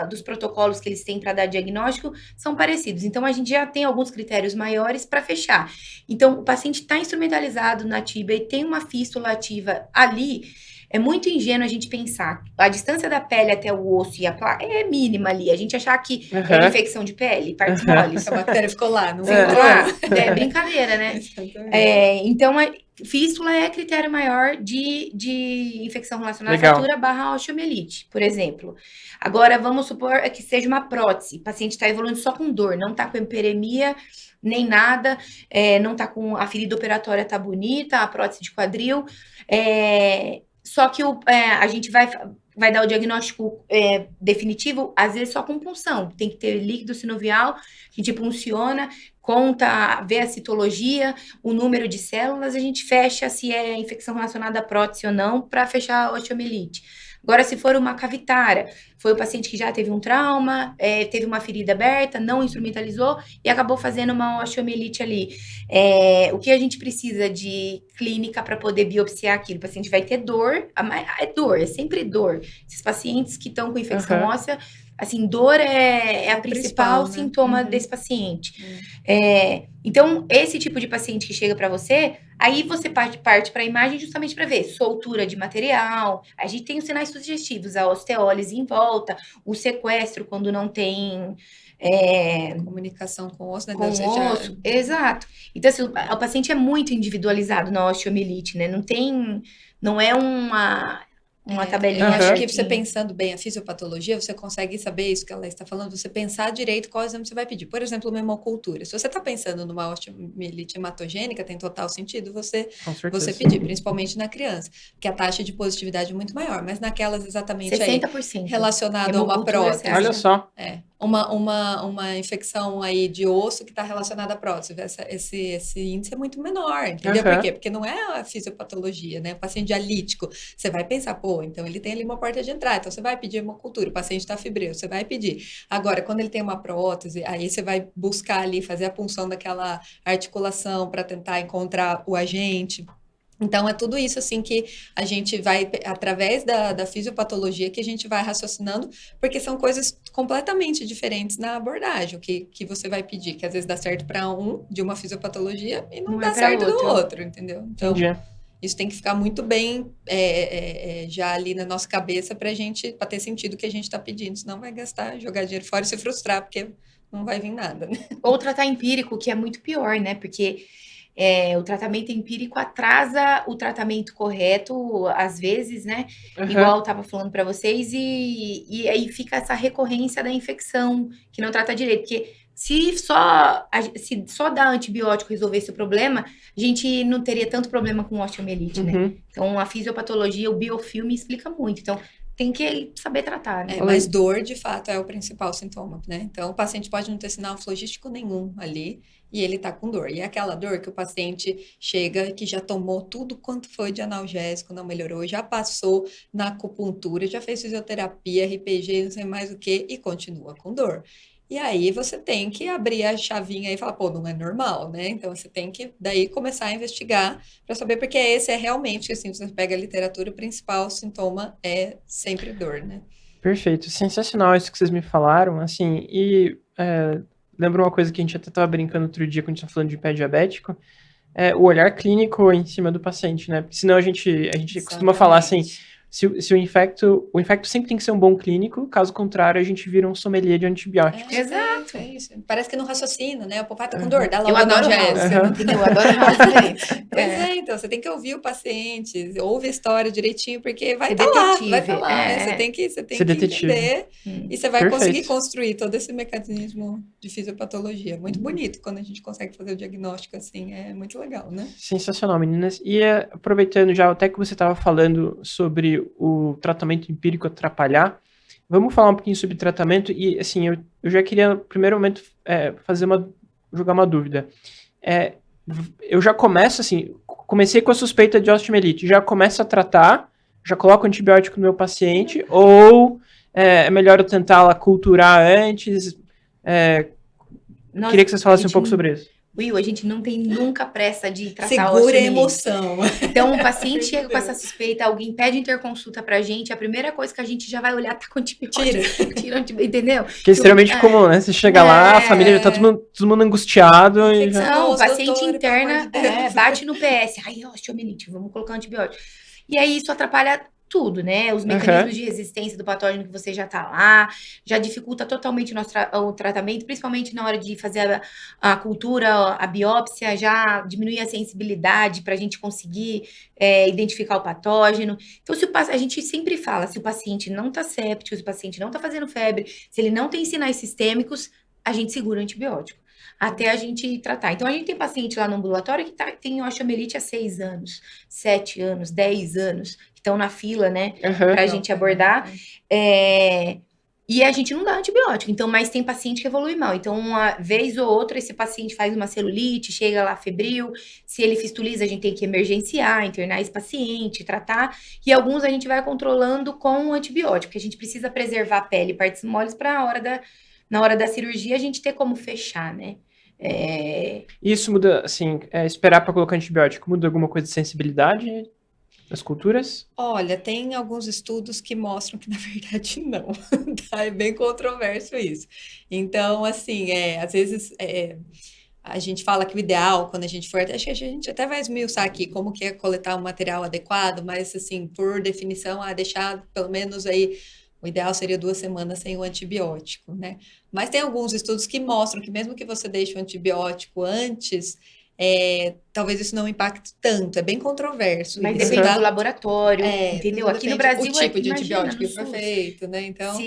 dos protocolos que eles têm para dar diagnóstico são parecidos. Então, a gente já tem alguns critérios maiores para fechar. Então, o paciente está instrumentalizado na tíbia e tem uma fístula ativa ali. É muito ingênuo a gente pensar. A distância da pele até o osso e a placa é mínima ali. A gente achar que é infecção de pele, partes moles. A bactéria ficou lá, não Ficou lá. É brincadeira, né? Então, a fístula é critério maior de infecção relacionada à fratura / osteomielite, por exemplo. Agora, vamos supor que seja uma prótese. O paciente está evoluindo só com dor, não está com hiperemia, nem nada, não está com a ferida operatória, tá bonita, a prótese de quadril, só que a gente vai dar o diagnóstico definitivo, às vezes só com punção. Tem que ter líquido sinovial, a gente punciona, conta, vê a citologia, o número de células, a gente fecha se é infecção relacionada à prótese ou não, para fechar a osteomielite. Agora, se for uma cavitária, foi o paciente que já teve um trauma, teve uma ferida aberta, não instrumentalizou e acabou fazendo uma osteomielite ali. O que a gente precisa de clínica para poder biopsiar aquilo? O paciente vai ter dor, é sempre dor. Esses pacientes que estão com infecção óssea, assim, dor é a principal né? sintoma desse paciente. Então, esse tipo de paciente que chega para você, aí você parte para a imagem justamente para ver soltura de material. A gente tem os sinais sugestivos, a osteólise em volta, o sequestro quando não tem comunicação com o osso, né? Com o osso, exato. Então, assim, o paciente é muito individualizado na osteomielite, né? Não é uma tabelinha. Acho que você pensando bem a fisiopatologia, você consegue saber isso que ela está falando, você pensar direito qual exame você vai pedir. Por exemplo, uma hemocultura. Se você está pensando numa osteomielite hematogênica, tem total sentido você pedir, principalmente na criança, porque a taxa de positividade é muito maior, mas naquelas exatamente 60%. Aí, relacionado a uma prótese. Olha só. Uma infecção aí de osso que está relacionada à prótese. Esse índice é muito menor, entendeu? Por quê? Porque não é a fisiopatologia, né? O paciente dialítico, você vai pensar, então ele tem ali uma porta de entrada, então você vai pedir uma cultura, o paciente está fibroso, você vai pedir. Agora, quando ele tem uma prótese, aí você vai buscar ali, fazer a punção daquela articulação para tentar encontrar o agente. Então, é tudo isso, assim, que a gente vai, através da fisiopatologia, que a gente vai raciocinando, porque são coisas completamente diferentes na abordagem, o que você vai pedir, que às vezes dá certo para de uma fisiopatologia, e não dá certo do outro, entendeu? Então, isso tem que ficar muito bem já ali na nossa cabeça para ter sentido o que a gente está pedindo, senão vai jogar dinheiro fora e se frustrar, porque não vai vir nada, né? Ou tratar empírico, que é muito pior, né? Porque o tratamento empírico atrasa o tratamento correto, às vezes, né? Igual eu estava falando para vocês, e aí fica essa recorrência da infecção, que não trata direito, porque se só dar antibiótico resolvesse o problema, a gente não teria tanto problema com osteomielite, né? Então, a fisiopatologia, o biofilme explica muito. Então, tem que saber tratar, né? Mas dor, de fato, é o principal sintoma, né? Então, o paciente pode não ter sinal flogístico nenhum ali, e ele tá com dor. E é aquela dor que o paciente chega, que já tomou tudo quanto foi de analgésico, não melhorou, já passou na acupuntura, já fez fisioterapia, RPG, não sei mais o que, e continua com dor. E aí você tem que abrir a chavinha e falar, não é normal, né? Então você tem que daí começar a investigar para saber, porque esse é realmente, assim, você pega a literatura, o principal sintoma é sempre dor, né? Perfeito, sensacional isso que vocês me falaram, assim, e lembra uma coisa que a gente até estava brincando outro dia quando a gente estava falando de pé diabético, o olhar clínico em cima do paciente, né? Porque senão a gente costuma falar assim, se o infecto sempre tem que ser um bom clínico, caso contrário, a gente vira um sommelier de antibióticos. Exato. É isso. Parece que não raciocina, né? O papai tá com dor, dá logo Eu adoro analgésico. Eu adoro house. Então, você tem que ouvir o paciente, ouve a história direitinho, porque vai Ser estar lá, detetive, vai estar lá, né? Você tem que entender e você vai conseguir construir todo esse mecanismo de fisiopatologia. Muito bonito quando a gente consegue fazer o diagnóstico assim, é muito legal, né? Sensacional, meninas. E aproveitando já até que você estava falando sobre o tratamento empírico atrapalhar, vamos falar um pouquinho sobre tratamento e, assim, eu já queria, no primeiro momento, jogar uma dúvida. Eu já começo, assim, comecei com a suspeita de osteomielite, já começo a tratar, já coloco antibiótico no meu paciente, ou é melhor eu tentar culturar antes? Queria que vocês falassem um pouco sobre isso. Will, a gente não tem nunca pressa de tratar Segura a osteomielite. emoção. Então, o paciente chega com essa suspeita, alguém pede interconsulta pra gente, a primeira coisa que a gente já vai olhar tá com antibiótico. Tira o antibiótico, entendeu? Que é extremamente comum, né? Você chega lá, a família já tá todo mundo angustiado e já... Não, o Nossa, paciente doutora, pelo amor interna, de Deus. bate no PS. Ai, osteomielite, vamos colocar um antibiótico. E aí isso atrapalha tudo, né? Os mecanismos de resistência do patógeno que você já tá lá, já dificulta totalmente o tratamento, principalmente na hora de fazer a cultura, a biópsia, já diminui a sensibilidade para a gente conseguir identificar o patógeno. Então, a gente sempre fala, se o paciente não tá séptico, se o paciente não tá fazendo febre, se ele não tem sinais sistêmicos, a gente segura o antibiótico até a gente tratar. Então, a gente tem paciente lá no ambulatório que tem osteomielite há 6 anos, 7 anos, 10 anos, que estão na fila, né, pra gente abordar. E a gente não dá antibiótico. Então, mas tem paciente que evolui mal. Então, uma vez ou outra, esse paciente faz uma celulite, chega lá febril. Se ele fistuliza, a gente tem que emergenciar, internar esse paciente, tratar. E alguns a gente vai controlando com o antibiótico, porque a gente precisa preservar a pele e partes moles para na hora da cirurgia a gente ter como fechar, né? Isso muda, assim, esperar para colocar antibiótico, muda alguma coisa de sensibilidade das culturas? Olha, tem alguns estudos que mostram que, na verdade, não. Tá? É bem controverso isso. Então, assim, às vezes a gente fala que o ideal, quando a gente for, acho que a gente até vai esmiuçar aqui como que é coletar um material adequado, mas, assim, por definição, deixar pelo menos aí, o ideal seria 2 semanas sem o antibiótico, né? Mas tem alguns estudos que mostram que mesmo que você deixe o antibiótico antes, talvez isso não impacte tanto, é bem controverso. Mas Isso depende do laboratório, entendeu? tudo Aqui no depende Brasil, o tipo de imagina, antibiótico que no foi SUS. feito, né? Então,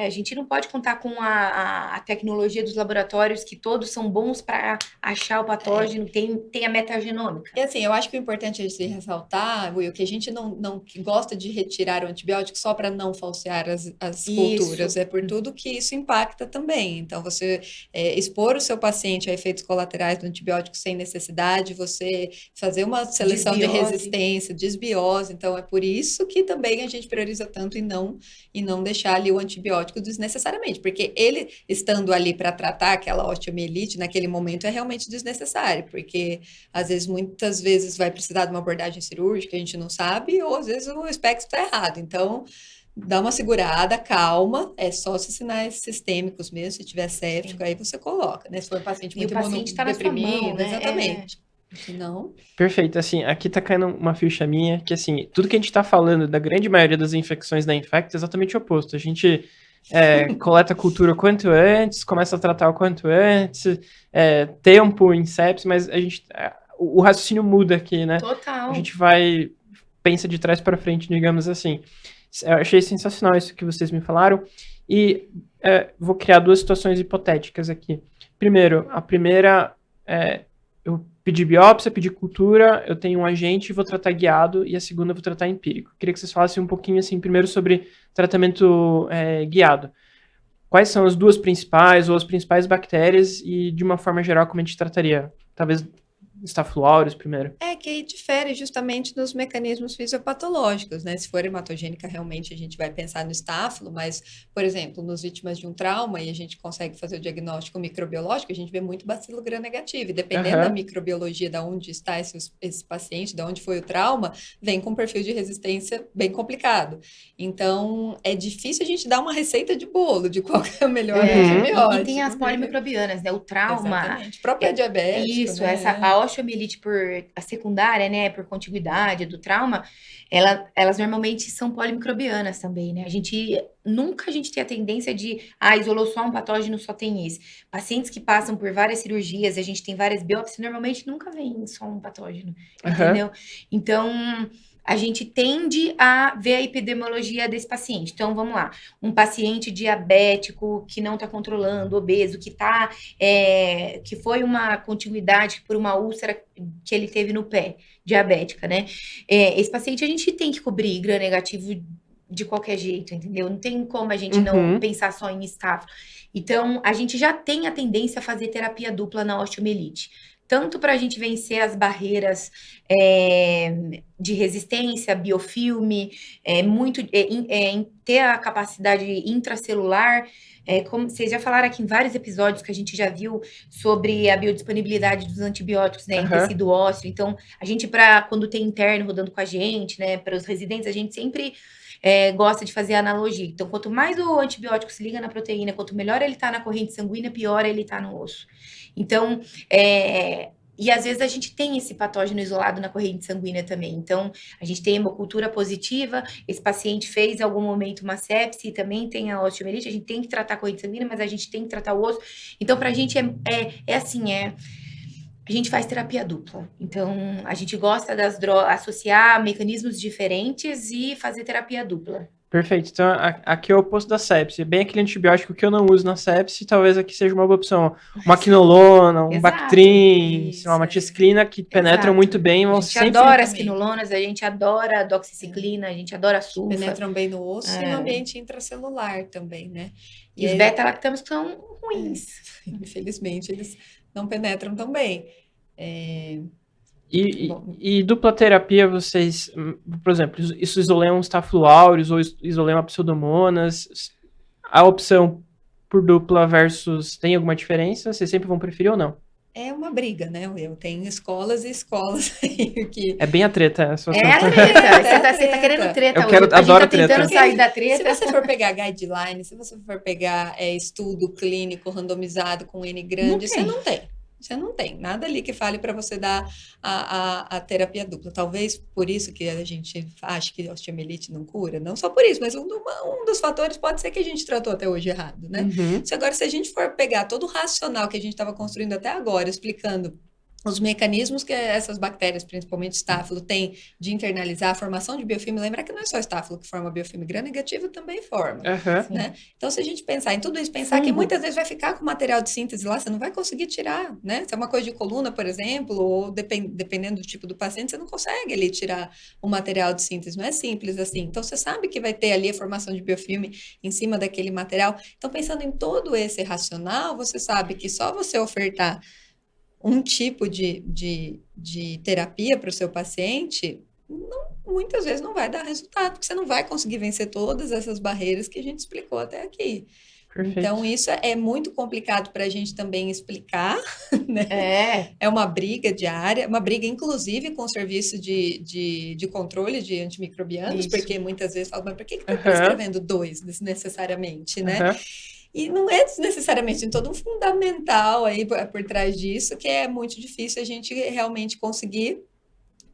A gente não pode contar com a tecnologia dos laboratórios, que todos são bons para achar o patógeno, tem a metagenômica. e assim, eu acho que o importante é se ressaltar, Will, que a gente não gosta de retirar o antibiótico só para não falsear as culturas, é por tudo que isso impacta também. Então, você expor o seu paciente a efeitos colaterais do antibiótico sem necessidade, você fazer uma seleção de resistência, desbiose. Então, é por isso que também a gente prioriza tanto e não deixar ali o antibiótico desnecessariamente, porque ele estando ali para tratar aquela osteomielite naquele momento é realmente desnecessário, porque às vezes, muitas vezes vai precisar de uma abordagem cirúrgica, a gente não sabe, ou às vezes o espectro está errado. Então, dá uma segurada, calma, é só se sinais sistêmicos mesmo, se tiver séptico, aí você coloca, né? Se for um paciente muito imunodeprimido, né? Exatamente. Não. Perfeito, assim, aqui tá caindo uma ficha minha, que assim, tudo que a gente tá falando da grande maioria das infecções da Infecta é exatamente o oposto. A gente coleta a cultura o quanto antes, começa a tratar o quanto antes, tempo em sepsis, mas a gente, o raciocínio muda aqui, né? Total. A gente pensa de trás para frente, digamos assim. Eu achei sensacional isso que vocês me falaram, e vou criar 2 situações hipotéticas aqui. Primeiro, a primeira eu pedi biópsia, pedi cultura, eu tenho um agente e vou tratar guiado, e a segunda eu vou tratar empírico. Queria que vocês falassem um pouquinho, assim, primeiro sobre tratamento guiado. Quais são as 2 principais, ou as principais bactérias, e de uma forma geral, como a gente trataria? Talvez Staphylo aureus primeiro. Que aí difere justamente nos mecanismos fisiopatológicos, né? Se for hematogênica, realmente a gente vai pensar no estáfilo, mas, por exemplo, nos vítimas de um trauma, e a gente consegue fazer o diagnóstico microbiológico, a gente vê muito bacilo gram-negativo. E dependendo da microbiologia, de onde está esse paciente, de onde foi o trauma, vem com um perfil de resistência bem complicado. Então, é difícil a gente dar uma receita de bolo de qual é o melhor antibiótico. E tem as polimicrobianas, né? O trauma... Exatamente. Própria diabética, isso, né? a osteomielite a secundária, né, por contiguidade do trauma, elas normalmente são polimicrobianas também, né? Nunca a gente tem a tendência de, isolou só um patógeno, só tem esse. Pacientes que passam por várias cirurgias, a gente tem várias biópsias, normalmente nunca vem só um patógeno, entendeu? Então, a gente tende a ver a epidemiologia desse paciente. Então, vamos lá. Um paciente diabético que não está controlando, obeso, que foi uma continuidade por uma úlcera que ele teve no pé, diabética, né? Esse paciente a gente tem que cobrir gram-negativo de qualquer jeito, entendeu? Não tem como a gente não pensar só em estáfilo. Então, a gente já tem a tendência a fazer terapia dupla na osteomielite. Tanto para a gente vencer as barreiras de resistência, biofilme, em ter a capacidade intracelular. Como vocês já falaram aqui em vários episódios que a gente já viu sobre a biodisponibilidade dos antibióticos, né, em tecido ósseo. Então, a gente, quando tem interno rodando com a gente, né, para os residentes, a gente sempre gosta de fazer analogia. Então, quanto mais o antibiótico se liga na proteína, quanto melhor ele está na corrente sanguínea, pior ele está no osso. Então, e às vezes a gente tem esse patógeno isolado na corrente sanguínea também. Então, a gente tem hemocultura positiva, esse paciente fez em algum momento uma sepse e também tem a osteomielite, a gente tem que tratar a corrente sanguínea, mas a gente tem que tratar o osso. Então, pra gente a gente faz terapia dupla. Então, a gente gosta associar mecanismos diferentes e fazer terapia dupla. Perfeito. Então, aqui é o oposto da sepse. Bem aquele antibiótico que eu não uso na sepse, talvez aqui seja uma boa opção. Uma quinolona, um Bactrim, uma amoxicilina, que penetram muito bem. A gente adora as quinolonas, a gente adora a doxiciclina, a gente adora a sulfa. Penetram bem no osso e no ambiente intracelular também, né? E os beta-lactamos são ruins. Infelizmente, eles não penetram tão bem. E dupla terapia, vocês, por exemplo, isso Isoleum Staphylo aureus ou Isoleum Pseudomonas, a opção por dupla versus, tem alguma diferença? Vocês sempre vão preferir ou não? É uma briga, né? Eu tenho escolas e escolas aí que... É bem a treta. A treta. Você tá querendo treta hoje. Adoro a gente tá tentando sair da treta. Se você for pegar guideline, se você for pegar estudo clínico randomizado com N grande, você não tem. Você não tem nada ali que fale para você dar a terapia dupla. Talvez por isso que a gente acha que a osteomielite não cura. Não só por isso, mas um dos fatores pode ser que a gente tratou até hoje errado, né? Se a gente for pegar todo o racional que a gente estava construindo até agora, explicando os mecanismos que essas bactérias, principalmente estáfilo, têm de internalizar a formação de biofilme. Lembra que não é só estáfilo que forma biofilme, gram-negativo também forma. Né? Então, se a gente pensar em tudo isso, pensar que muitas vezes vai ficar com material de síntese lá, você não vai conseguir tirar, né? Se é uma coisa de coluna, por exemplo, ou dependendo do tipo do paciente, você não consegue ali tirar o material de síntese, não é simples assim. Então, você sabe que vai ter ali a formação de biofilme em cima daquele material. Então, pensando em todo esse racional, você sabe que só você ofertar um tipo de terapia para o seu paciente, muitas vezes não vai dar resultado, porque você não vai conseguir vencer todas essas barreiras que a gente explicou até aqui. Perfeito. Então, isso é muito complicado para a gente também explicar, né? É uma briga diária, uma briga, inclusive, com o serviço de controle de antimicrobianos, porque muitas vezes falam, mas por que está prescrevendo 2 desnecessariamente, né? E não é necessariamente, tem todo um fundamental aí por trás disso, que é muito difícil a gente realmente conseguir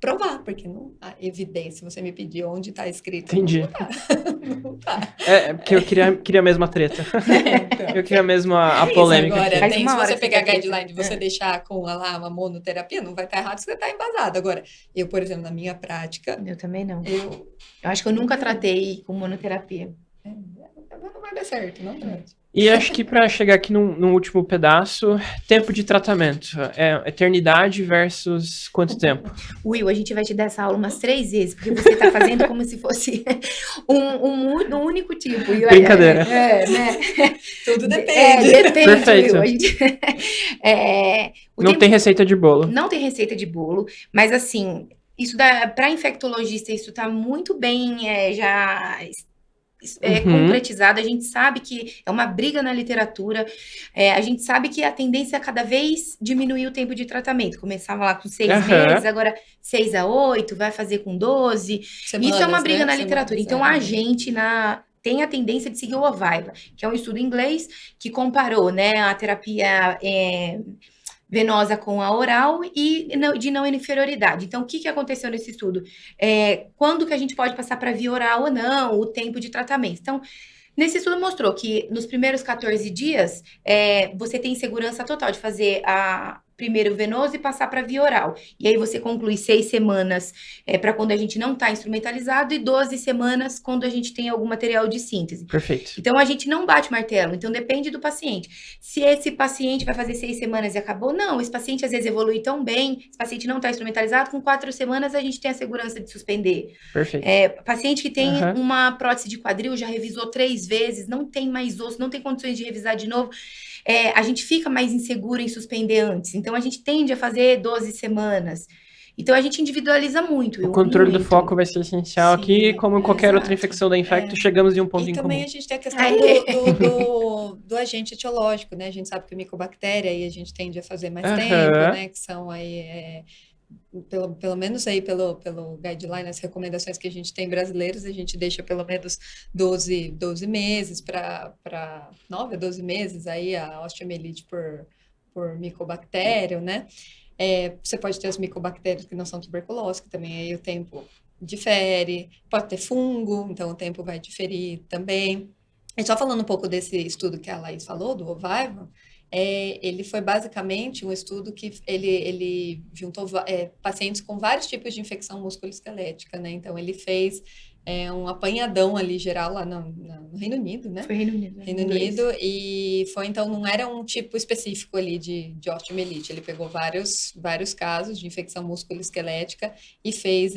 provar, porque não há evidência. Você me pediu onde está escrito. Entendi. Não tá. Porque eu queria a mesma treta. Eu queria mesmo a polêmica. Agora, se você pegar a guideline de você deixar com uma monoterapia, não vai estar errado se você está embasado. Agora, eu, por exemplo, na minha prática... Eu também não. Eu acho que eu nunca tratei com monoterapia. Não vai dar certo, não trate. E acho que para chegar aqui num último pedaço, tempo de tratamento. Eternidade versus quanto tempo? Will, a gente vai te dar essa aula umas 3 vezes, porque você está fazendo como se fosse um único tipo. Brincadeira. Né? Tudo depende. Depende, Perfeito. Não tem receita de bolo. Não tem receita de bolo, mas assim, isso para infectologista, isso está muito bem já... concretizado, a gente sabe que é uma briga na literatura, a gente sabe que a tendência é cada vez diminuir o tempo de tratamento, começava lá com 6 meses, agora 6 a 8, vai fazer com 12, semanas, isso é uma briga na semanas, literatura, então a gente tem a tendência de seguir o Ovaila, que é um estudo inglês que comparou, né, a terapia venosa com a oral e de não inferioridade. Então, o que aconteceu nesse estudo? Quando que a gente pode passar para via oral ou não, o tempo de tratamento. Então, nesse estudo mostrou que nos primeiros 14 dias, você tem segurança total de fazer primeiro venoso e passar para via oral. E aí você conclui 6 semanas para quando a gente não está instrumentalizado e 12 semanas quando a gente tem algum material de síntese. Perfeito. Então, a gente não bate martelo. Então, depende do paciente. Se esse paciente vai fazer 6 semanas e acabou, não. Esse paciente, às vezes, evolui tão bem. Esse paciente não está instrumentalizado. Com 4 semanas, a gente tem a segurança de suspender. Perfeito. Paciente que tem uma prótese de quadril, já revisou 3 vezes, não tem mais osso, não tem condições de revisar de novo. A gente fica mais inseguro em suspender antes. Então, a gente tende a fazer 12 semanas. Então a gente individualiza muito. O controle do muito. foco vai ser essencial Sim, aqui, como em qualquer outra exato. infecção da infecto, chegamos em um ponto E em também comum. a gente tem a questão do agente etiológico, né? A gente sabe que micobactéria aí a gente tende a fazer mais tempo, né? Que são aí, pelo menos aí pelo guideline, as recomendações que a gente tem brasileiras, a gente deixa pelo menos 12 meses para 9 a 12 meses aí a osteomielite por micobactério, né? Você pode ter as micobactérias que não são tuberculose, que também aí o tempo difere, pode ter fungo, então o tempo vai diferir também. E só falando um pouco desse estudo que a Laís falou, do Ovivo, ele foi basicamente um estudo que ele juntou pacientes com vários tipos de infecção musculoesquelética, né? Então ele fez um apanhadão ali geral lá no Reino Unido, né? Foi Reino Unido. Reino Unido, e foi então, não era um tipo específico ali de osteomielite, ele pegou vários casos de infecção musculoesquelética e fez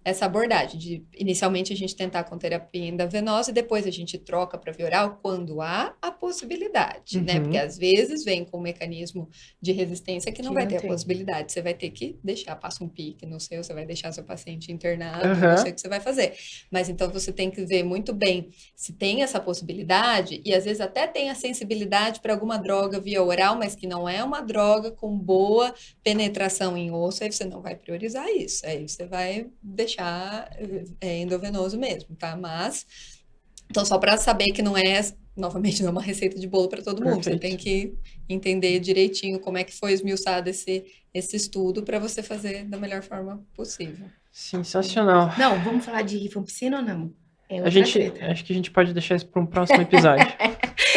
essa abordagem de inicialmente a gente tentar com terapia endovenosa e depois a gente troca para via oral quando há a possibilidade, né? Porque às vezes vem com um mecanismo de resistência que não vai ter a possibilidade, você vai ter que deixar, passa um pique no seu, você vai deixar seu paciente internado, não sei o que você vai fazer. Mas então você tem que ver muito bem se tem essa possibilidade e às vezes até tem a sensibilidade para alguma droga via oral, mas que não é uma droga com boa penetração em osso, aí você não vai priorizar isso, aí você vai deixar endovenoso mesmo, tá? Mas, então só para saber que não é, novamente, não é uma receita de bolo para todo mundo, você tem que entender direitinho como é que foi esmiuçado esse estudo para você fazer da melhor forma possível. Sensacional. Não, vamos falar de rifampicina ou não? Acho que a gente pode deixar isso para um próximo episódio.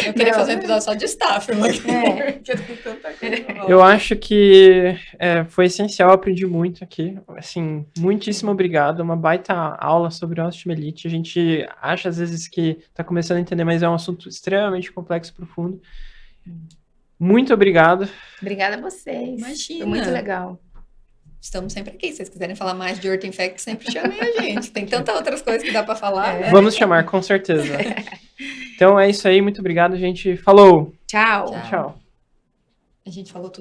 Eu queria fazer um episódio só de staff, mas porque tem tanta coisa. Eu acho que foi essencial, aprendi muito aqui. Assim, muitíssimo obrigado. Uma baita aula sobre osteomielite. A gente acha às vezes que está começando a entender, mas é um assunto extremamente complexo e profundo. Muito obrigado. Obrigada a vocês. Imagina. Foi muito legal. Estamos sempre aqui. Se vocês quiserem falar mais de OrthoInfect, sempre chamem a gente. Tem tantas outras coisas que dá para falar. Né? Vamos chamar, com certeza. Então é isso aí. Muito obrigado, gente. Falou! Tchau. Tchau. A gente falou tudo.